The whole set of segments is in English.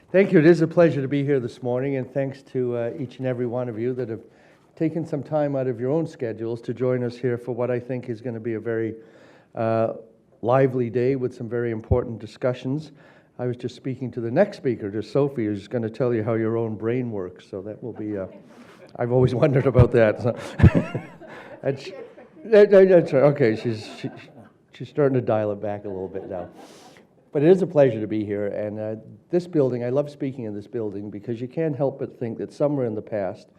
Thank you. It is a pleasure to be here this morning, and thanks to each and every one of you that have taken some time out of your own schedules to join us here for what I think is going to be a very lively day with some very important discussions. I was just speaking to the next speaker, to Sophie, who's going to tell you how your own brain works, so that will be, I've always wondered about that. So. That's right. Okay, she's starting to dial it back a little bit now. But it is a pleasure to be here, and this building, I love speaking in this building because you can't help but think that somewhere in the past,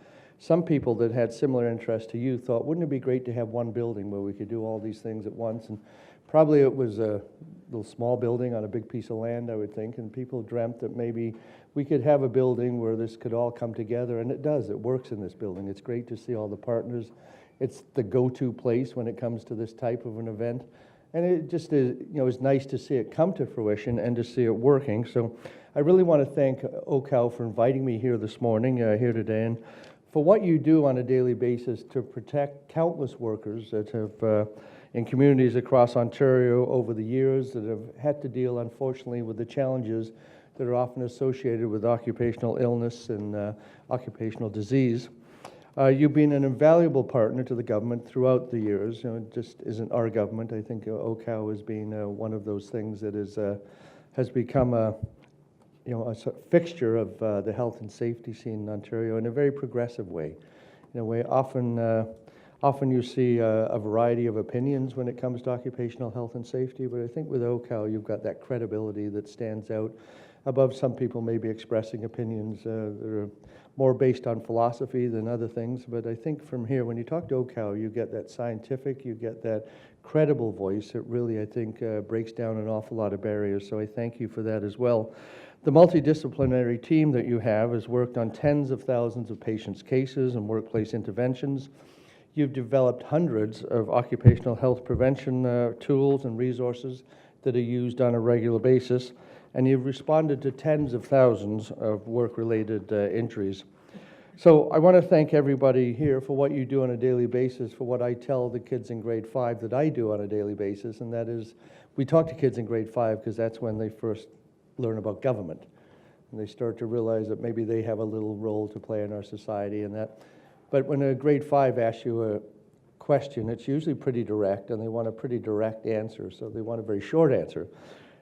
some people that had similar interests to you thought, wouldn't it be great to have one building where we could do all these things at once? And probably it was a little small building on a big piece of land, I would think, and people dreamt that maybe we could have a building where this could all come together, and it does. It works in this building. It's great to see all the partners. It's the go-to place when it comes to this type of an event. And it just is, it's nice to see it come to fruition and to see it working. So I really want to thank OCAL for inviting me here this morning, here today, and for what you do on a daily basis to protect countless workers that have, in communities across Ontario over the years, that have had to deal, unfortunately, with the challenges that are often associated with occupational illness and occupational disease. You've been an invaluable partner to the government throughout the years. It just isn't our government. I think OCAL has been one of those things that has become a fixture of the health and safety scene in Ontario in a very progressive way. In a way, often you see a variety of opinions when it comes to occupational health and safety, but I think with OCAL you've got that credibility that stands out above some people maybe expressing opinions that are more based on philosophy than other things. But I think from here, when you talk to OCAL, you get that scientific, you get that credible voice that really, I think, breaks down an awful lot of barriers. So I thank you for that as well. The multidisciplinary team that you have has worked on tens of thousands of patients' cases and workplace interventions. You've developed hundreds of occupational health prevention tools and resources that are used on a regular basis, and you've responded to tens of thousands of work-related injuries. So I want to thank everybody here for what you do on a daily basis, for what I tell the kids in grade 5 that I do on a daily basis, and that is, we talk to kids in grade 5 because that's when they first learn about government, and they start to realize that maybe they have a little role to play in our society and that. But when a grade 5 asks you a question, it's usually pretty direct, and they want a pretty direct answer, so they want a very short answer.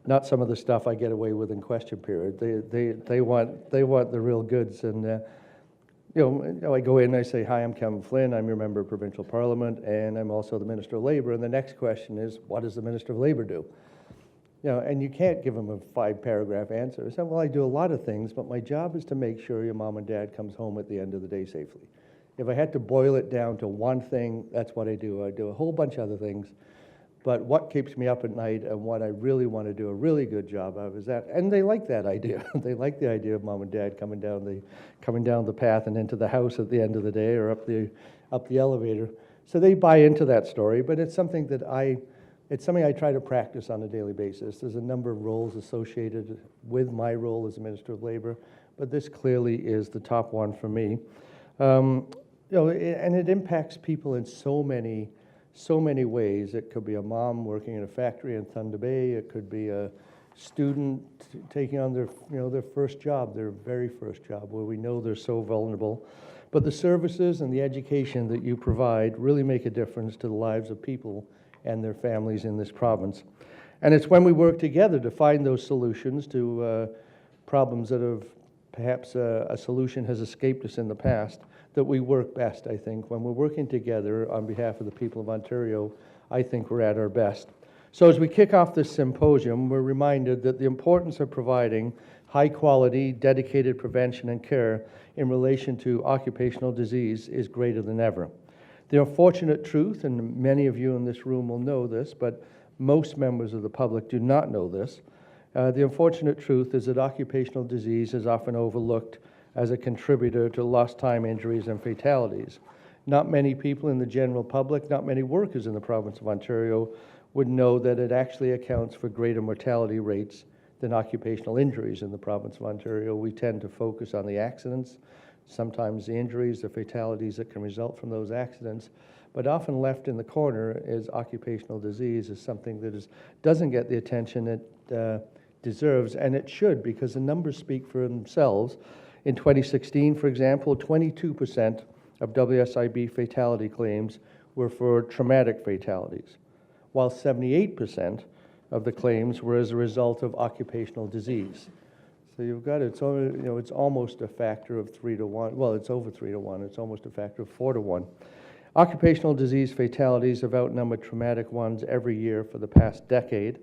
Not some of the stuff I get away with in question period. They want the real goods. And I go in and I say, "Hi, I'm Kevin Flynn. I'm your member of provincial parliament, and I'm also the Minister of Labour." And the next question is, "What does the Minister of Labour do?" And you can't give them a 5-paragraph answer. I said, "Well, I do a lot of things, but my job is to make sure your mom and dad comes home at the end of the day safely." If I had to boil it down to one thing, that's what I do. I do a whole bunch of other things. But what keeps me up at night and what I really want to do a really good job of is that, and they like that idea. They like the idea of mom and dad coming down the path and into the house at the end of the day or up the elevator. So they buy into that story, but it's something I try to practice on a daily basis. There's a number of roles associated with my role as a Minister of Labour, but this clearly is the top one for me. And it impacts people in so many ways. It could be a mom working in a factory in Thunder Bay. It could be a student taking on their first job, their very first job, where we know they're so vulnerable. But the services and the education that you provide really make a difference to the lives of people and their families in this province. And it's when we work together to find those solutions to problems that have perhaps a solution has escaped us in the past, that we work best, I think. When we're working together on behalf of the people of Ontario, I think we're at our best. So as we kick off this symposium, we're reminded that the importance of providing high-quality, dedicated prevention and care in relation to occupational disease is greater than ever. The unfortunate truth, and many of you in this room will know this, but most members of the public do not know this, the unfortunate truth is that occupational disease is often overlooked as a contributor to lost time injuries and fatalities. Not many people in the general public, not many workers in the province of Ontario would know that it actually accounts for greater mortality rates than occupational injuries in the province of Ontario. We tend to focus on the accidents, sometimes the injuries, the fatalities that can result from those accidents, but often left in the corner is occupational disease is something that doesn't get the attention it deserves, and it should, because the numbers speak for themselves. In 2016, for example, 22% of WSIB fatality claims were for traumatic fatalities, while 78% of the claims were as a result of occupational disease. So you've got it's almost a factor of 3 to 1. Well, it's over 3 to 1. It's almost a factor of 4 to 1. Occupational disease fatalities have outnumbered traumatic ones every year for the past decade.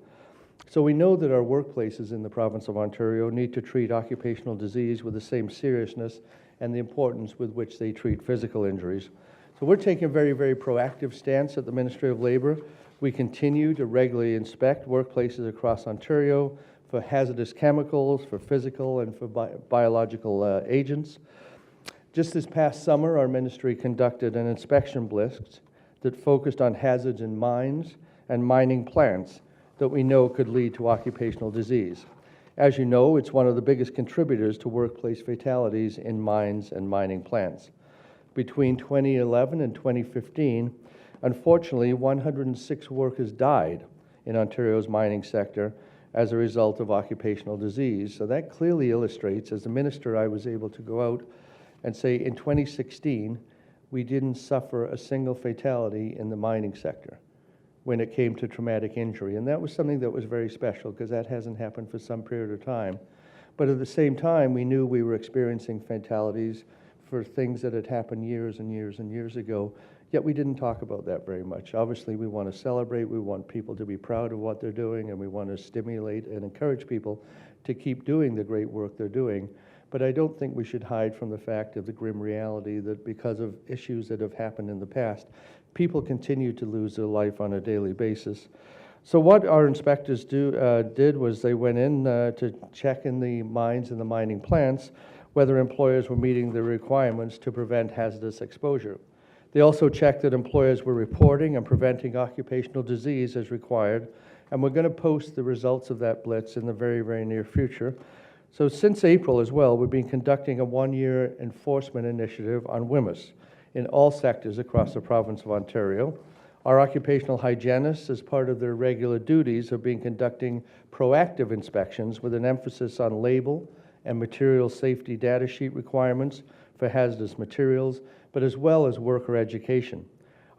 So we know that our workplaces in the province of Ontario need to treat occupational disease with the same seriousness and the importance with which they treat physical injuries. So we're taking a very, very proactive stance at the Ministry of Labour. We continue to regularly inspect workplaces across Ontario for hazardous chemicals, for physical and for biological agents. Just this past summer, our ministry conducted an inspection blitz that focused on hazards in mines and mining plants that we know could lead to occupational disease. As you know, it's one of the biggest contributors to workplace fatalities in mines and mining plants. Between 2011 and 2015, unfortunately, 106 workers died in Ontario's mining sector as a result of occupational disease. So that clearly illustrates, as a minister, I was able to go out and say, in 2016, we didn't suffer a single fatality in the mining sector when it came to traumatic injury. And that was something that was very special, because that hasn't happened for some period of time. But at the same time, we knew we were experiencing fatalities for things that had happened years and years and years ago, yet we didn't talk about that very much. Obviously, we want to celebrate, we want people to be proud of what they're doing, and we want to stimulate and encourage people to keep doing the great work they're doing. But I don't think we should hide from the fact of the grim reality that because of issues that have happened in the past, people continue to lose their life on a daily basis. So what our inspectors did was they went in to check in the mines and the mining plants whether employers were meeting the requirements to prevent hazardous exposure. They also checked that employers were reporting and preventing occupational disease as required, and we're going to post the results of that blitz in the very, very near future. So since April as well, we've been conducting a one-year enforcement initiative on WHMIS in all sectors across the province of Ontario. Our occupational hygienists, as part of their regular duties, have been conducting proactive inspections with an emphasis on label and material safety data sheet requirements for hazardous materials, but as well as worker education.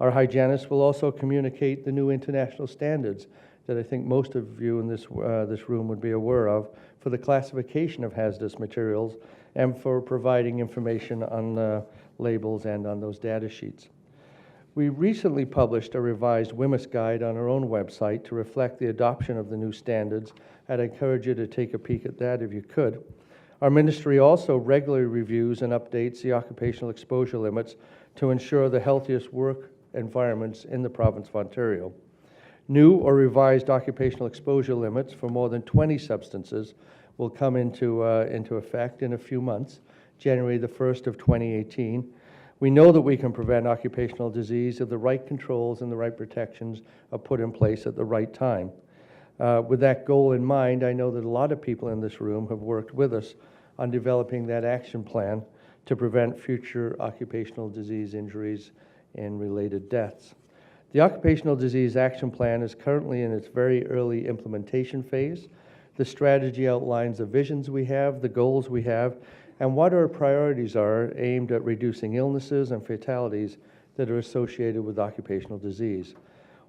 Our hygienists will also communicate the new international standards that I think most of you in this room would be aware of for the classification of hazardous materials and for providing information on labels and on those data sheets. We recently published a revised WHMIS guide on our own website to reflect the adoption of the new standards. I'd encourage you to take a peek at that if you could. Our ministry also regularly reviews and updates the occupational exposure limits to ensure the healthiest work environments in the province of Ontario. New or revised occupational exposure limits for more than 20 substances will come into effect in a few months, January the 1st of 2018. We know that we can prevent occupational disease if the right controls and the right protections are put in place at the right time. With that goal in mind, I know that a lot of people in this room have worked with us on developing that action plan to prevent future occupational disease injuries and related deaths. The Occupational Disease Action Plan is currently in its very early implementation phase. The strategy outlines the visions we have, the goals we have, and what our priorities are aimed at reducing illnesses and fatalities that are associated with occupational disease.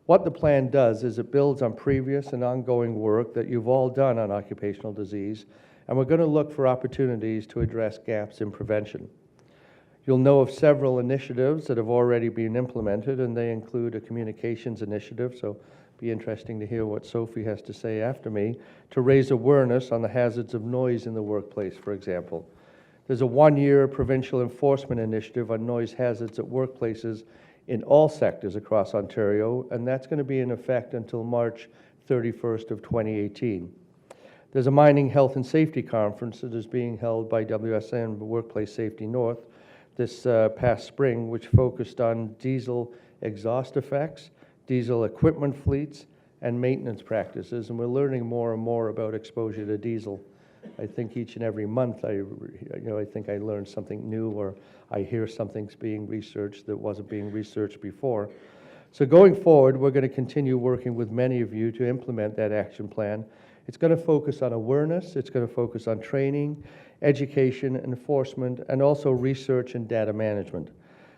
What the plan does is it builds on previous and ongoing work that you've all done on occupational disease, and we're going to look for opportunities to address gaps in prevention. You'll know of several initiatives that have already been implemented, and they include a communications initiative, so it'll be interesting to hear what Sophie has to say after me, to raise awareness on the hazards of noise in the workplace, for example. There's a one-year provincial enforcement initiative on noise hazards at workplaces in all sectors across Ontario, and that's going to be in effect until March 31st of 2018. There's a mining health and safety conference that is being held by WSN Workplace Safety North this past spring, which focused on diesel exhaust effects, diesel equipment fleets, and maintenance practices, and we're learning more and more about exposure to diesel. I think each and every month I think I learn something new, or I hear something's being researched that wasn't being researched before. So going forward, we're going to continue working with many of you to implement that action plan It's going to focus on awareness, it's going to focus on training, education, enforcement, and also research and data management.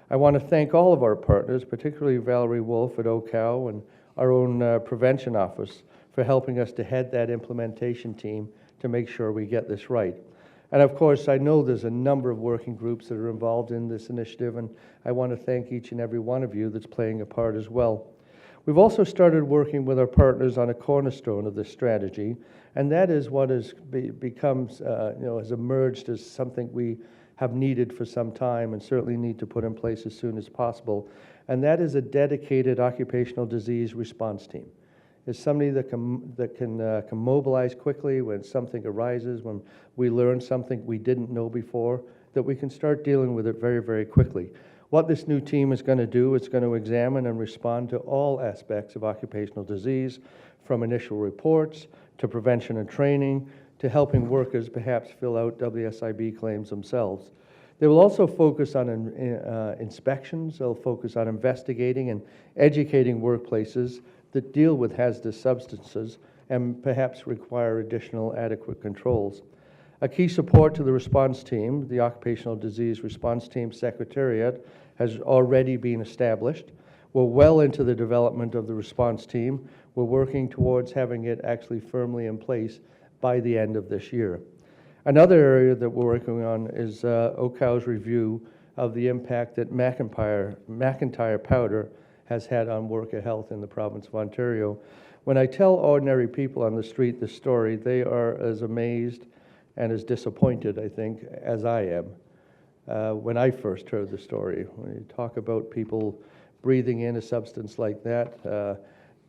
I want to thank all of our partners, particularly Valerie Wolf at OCAL and our own prevention office, for helping us to head that implementation team to make sure we get this right. And of course, I know there's a number of working groups that are involved in this initiative, and I want to thank each and every one of you that's playing a part as well. We've also started working with our partners on a cornerstone of this strategy, and that is what has has emerged as something we have needed for some time and certainly need to put in place as soon as possible, and that is a dedicated occupational disease response team. It's somebody that can mobilize quickly when something arises, when we learn something we didn't know before, that we can start dealing with it very, very quickly. What this new team is going to do, it's going to examine and respond to all aspects of occupational disease, from initial reports to prevention and training to helping workers perhaps fill out WSIB claims themselves. They will also focus on inspections. They'll focus on investigating and educating workplaces that deal with hazardous substances and perhaps require additional adequate controls. A key support to the response team, the Occupational Disease Response Team Secretariat, has already been established. We're well into the development of the response team. We're working towards having it actually firmly in place by the end of this year. Another area that we're working on is OCAL's review of the impact that Mcintyre Powder has had on worker health in the province of Ontario. When I tell ordinary people on the street this story, they are as amazed and as disappointed, I think, as I am when I first heard the story. When you talk about people breathing in a substance like that,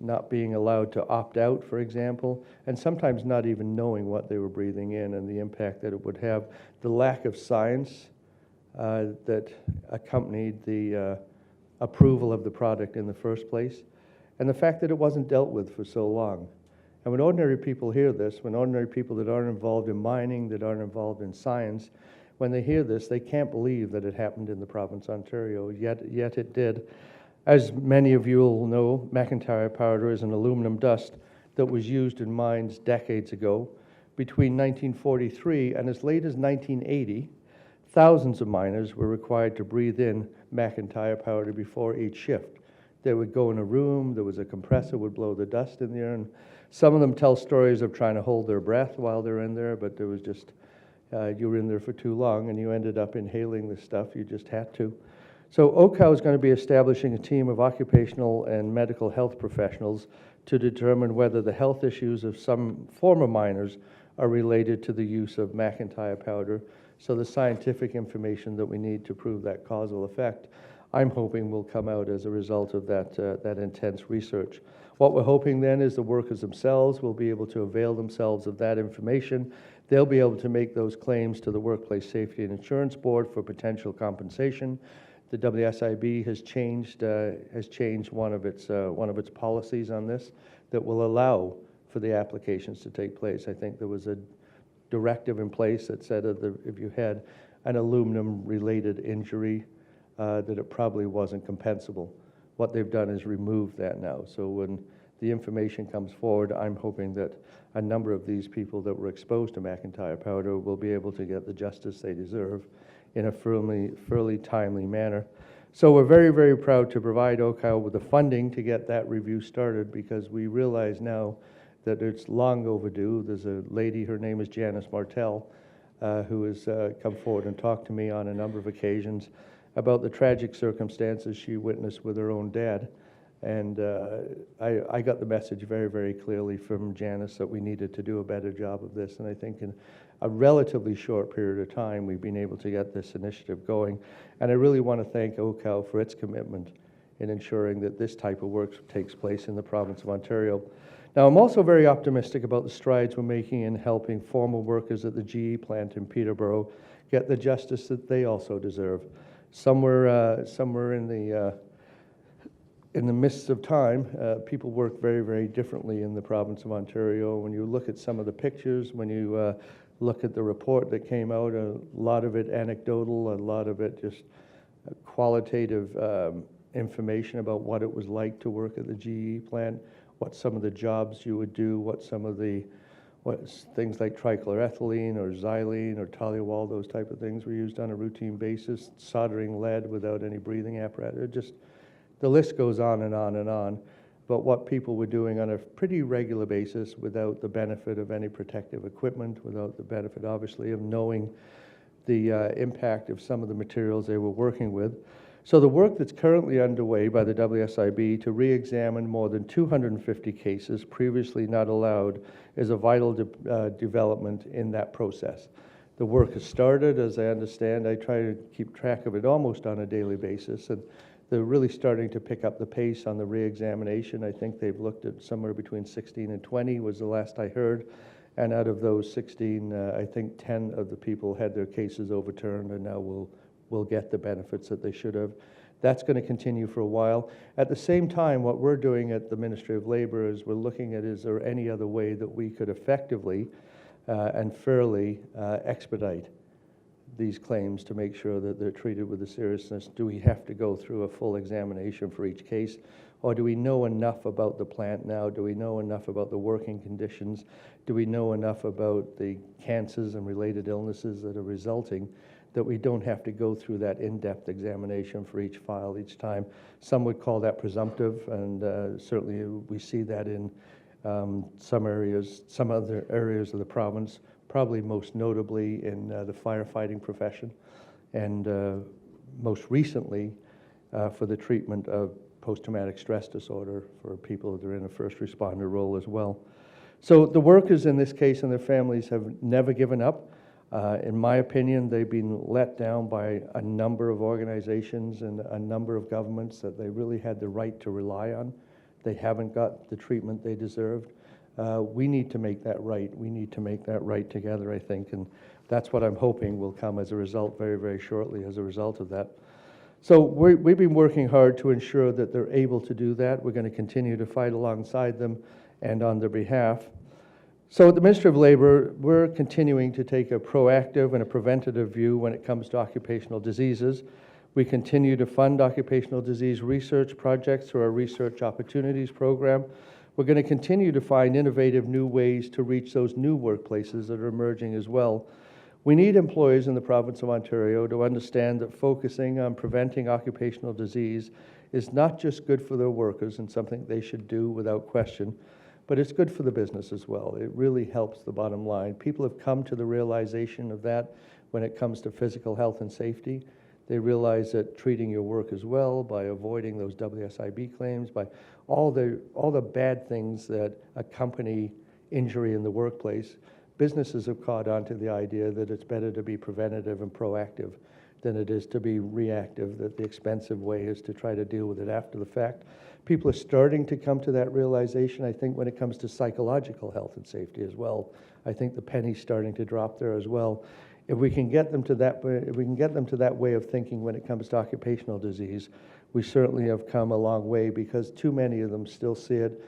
not being allowed to opt out, for example, and sometimes not even knowing what they were breathing in and the impact that it would have, the lack of science that accompanied the approval of the product in the first place, and the fact that it wasn't dealt with for so long. And when ordinary people hear this, when ordinary people that aren't involved in mining, that aren't involved in science, when they hear this, they can't believe that it happened in the province of Ontario, yet it did. As many of you will know, Mcintyre Powder is an aluminum dust that was used in mines decades ago. Between 1943 and as late as 1980, thousands of miners were required to breathe in Mcintyre Powder before each shift. They would go in a room, there was a compressor, would blow the dust in there, and some of them tell stories of trying to hold their breath while they're in there, but there was just, you were in there for too long and you ended up inhaling the stuff, you just had to. So OCAL is going to be establishing a team of occupational and medical health professionals to determine whether the health issues of some former miners are related to the use of Mcintyre Powder. So the scientific information that we need to prove that causal effect, I'm hoping will come out as a result of that intense research. What we're hoping then is the workers themselves will be able to avail themselves of that information. They'll be able to make those claims to the Workplace Safety and Insurance Board for potential compensation. The WSIB has changed one of its policies on this that will allow for the applications to take place. I think there was a directive in place that said that if you had an aluminum-related injury, that it probably wasn't compensable. What they've done is remove that now. So when the information comes forward, I'm hoping that a number of these people that were exposed to Mcintyre Powder will be able to get the justice they deserve in a fairly timely manner. So we're very, very proud to provide OCAL with the funding to get that review started, because we realize now that it's long overdue. There's a lady, her name is Janice Martell, who has come forward and talked to me on a number of occasions about the tragic circumstances she witnessed with her own dad. And I got the message very, very clearly from Janice that we needed to do a better job of this. And I think in a relatively short period of time, we've been able to get this initiative going. And I really want to thank OCAL for its commitment in ensuring that this type of work takes place in the province of Ontario. Now, I'm also very optimistic about the strides we're making in helping former workers at the GE plant in Peterborough get the justice that they also deserve. Somewhere in the midst of time, people work very, very differently in the province of Ontario. When you look at some of the pictures, when you look at the report that came out, a lot of it anecdotal, a lot of it just qualitative information about what it was like to work at the GE plant, what some of the jobs you would do, what some of the things like trichloroethylene or xylene or toluol, those type of things were used on a routine basis, soldering lead without any breathing apparatus. Just the list goes on and on and on. But what people were doing on a pretty regular basis without the benefit of any protective equipment, without the benefit, obviously, of knowing the impact of some of the materials they were working with. So the work that's currently underway by the WSIB to re-examine more than 250 cases previously not allowed is a vital development in that process. The work has started, as I understand. I try to keep track of it almost on a daily basis, and they're really starting to pick up the pace on the re-examination. I think they've looked at somewhere between 16 and 20 was the last I heard. And out of those 16, I think 10 of the people had their cases overturned and now will get the benefits that they should have. That's going to continue for a while. At the same time, what we're doing at the Ministry of Labor is we're looking at, is there any other way that we could effectively and fairly expedite these claims to make sure that they're treated with the seriousness? Do we have to go through a full examination for each case? Or do we know enough about the plant now? Do we know enough about the working conditions? Do we know enough about the cancers and related illnesses that are resulting that we don't have to go through that in-depth examination for each file each time? Some would call that presumptive, and certainly we see that in some areas, some other areas of the province, probably most notably in the firefighting profession, and most recently for the treatment of post-traumatic stress disorder for people that are in a first responder role as well. So the workers in this case and their families have never given up. In my opinion, they've been let down by a number of organizations and a number of governments that they really had the right to rely on. They haven't got the treatment they deserved. We need to make that right. We need to make that right together, I think, and that's what I'm hoping will come as a result very, very shortly as a result of that. So we've been working hard to ensure that they're able to do that. We're going to continue to fight alongside them and on their behalf. So at the Ministry of Labor, we're continuing to take a proactive and a preventative view when it comes to occupational diseases. We continue to fund occupational disease research projects through our Research Opportunities Program. We're going to continue to find innovative new ways to reach those new workplaces that are emerging as well. We need employers in the province of Ontario to understand that focusing on preventing occupational disease is not just good for their workers and something they should do without question, but it's good for the business as well. It really helps the bottom line. People have come to the realization of that when it comes to physical health and safety. They realize that treating your work as well, by avoiding those WSIB claims, by all the bad things that accompany injury in the workplace, businesses have caught on to the idea that it's better to be preventative and proactive than it is to be reactive, that the expensive way is to try to deal with it after the fact. People are starting to come to that realization, I think, when it comes to psychological health and safety as well. I think the penny's starting to drop there as well. If we can get them to that, way of thinking when it comes to occupational disease, we certainly have come a long way, because too many of them still see it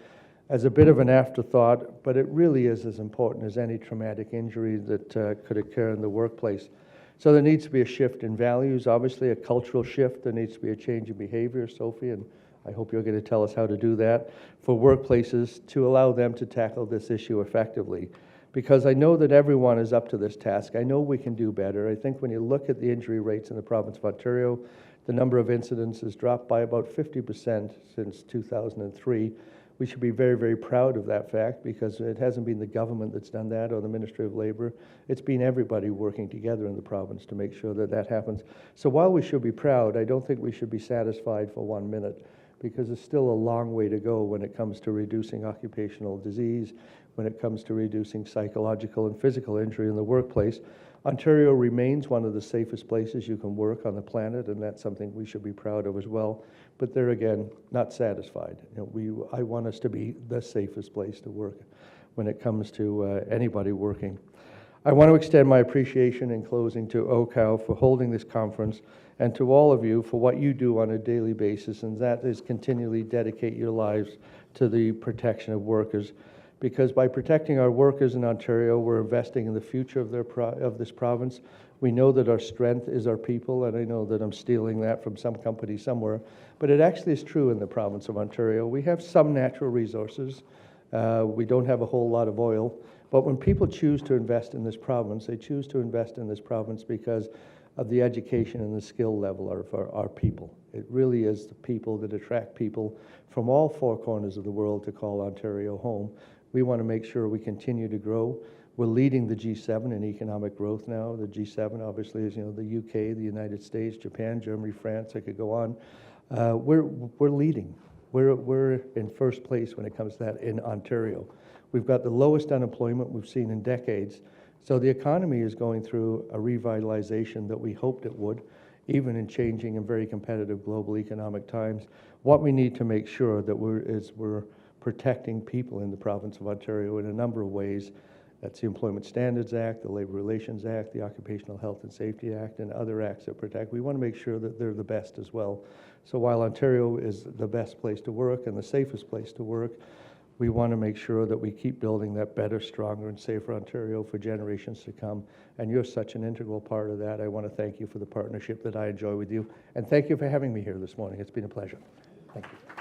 as a bit of an afterthought, but it really is as important as any traumatic injury that could occur in the workplace. So there needs to be a shift in values, obviously a cultural shift. There needs to be a change in behavior, Sophie, and I hope you're going to tell us how to do that for workplaces to allow them to tackle this issue effectively. Because I know that everyone is up to this task. I know we can do better. I think when you look at the injury rates in the province of Ontario, the number of incidents has dropped by about 50% since 2003. We should be very, very proud of that fact, because it hasn't been the government that's done that or the Ministry of Labor. It's been everybody working together in the province to make sure that that happens. So while we should be proud, I don't think we should be satisfied for 1 minute, because there's still a long way to go when it comes to reducing occupational disease, when it comes to reducing psychological and physical injury in the workplace. Ontario remains one of the safest places you can work on the planet, and that's something we should be proud of as well. But there again, not satisfied. I want us to be the safest place to work when it comes to anybody working. I want to extend my appreciation in closing to OCAL for holding this conference, and to all of you for what you do on a daily basis, and that is continually dedicate your lives to the protection of workers. Because by protecting our workers in Ontario, we're investing in the future of this province. We know that our strength is our people, and I know that I'm stealing that from some company somewhere, but it actually is true in the province of Ontario. We have some natural resources. We don't have a whole lot of oil, But when people choose to invest in this province, they choose to invest in this province because of the education and the skill level of our people. It really is the people that attract people from all four corners of the world to call Ontario home. We want to make sure we continue to grow. We're leading the G7 in economic growth now. The G7 obviously is, the UK, the United States, Japan, Germany, France. I could go on. We're leading. We're in first place when it comes to that in Ontario. We've got the lowest unemployment we've seen in decades. So the economy is going through a revitalization that we hoped it would, even in changing and very competitive global economic times. What we need to make sure that we're protecting people in the province of Ontario in a number of ways. That's the Employment Standards Act, the Labor Relations Act, the Occupational Health and Safety Act, and other acts that protect. We want to make sure that they're the best as well. So while Ontario is the best place to work and the safest place to work, we want to make sure that we keep building that better, stronger, and safer Ontario for generations to come. And you're such an integral part of that. I want to thank you for the partnership that I enjoy with you. And thank you for having me here this morning. It's been a pleasure. Thank you.